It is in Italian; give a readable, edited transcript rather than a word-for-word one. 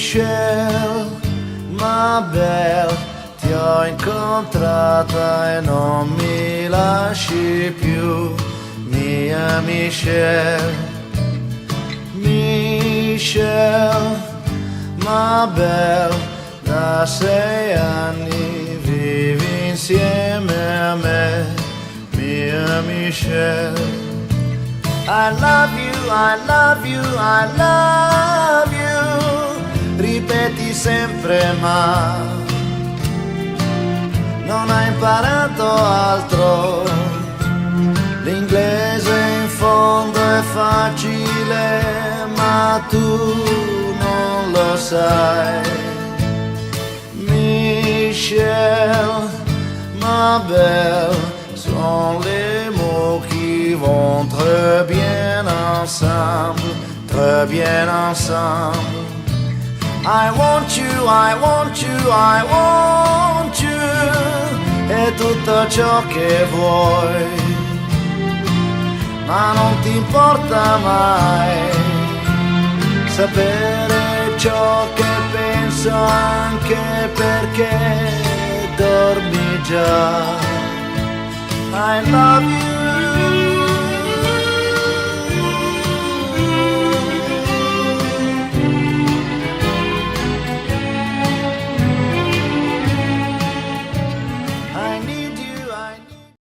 Michel, ma belle, ti ho incontrata e non mi lasci più, mia Michel. Michel, ma belle, da 6 anni vivi insieme a me, mia Michel. I love you, I love you, I love you, ripeti sempre ma non hai imparato altro, l'inglese in fondo è facile ma tu non lo sai. Michel, ma belle, sont les mots qui vont très bien ensemble, très bien ensemble. I want you, I want you, I want you, è tutto ciò che vuoi, ma non ti importa mai sapere ciò che penso, anche perché dormi già. I love you,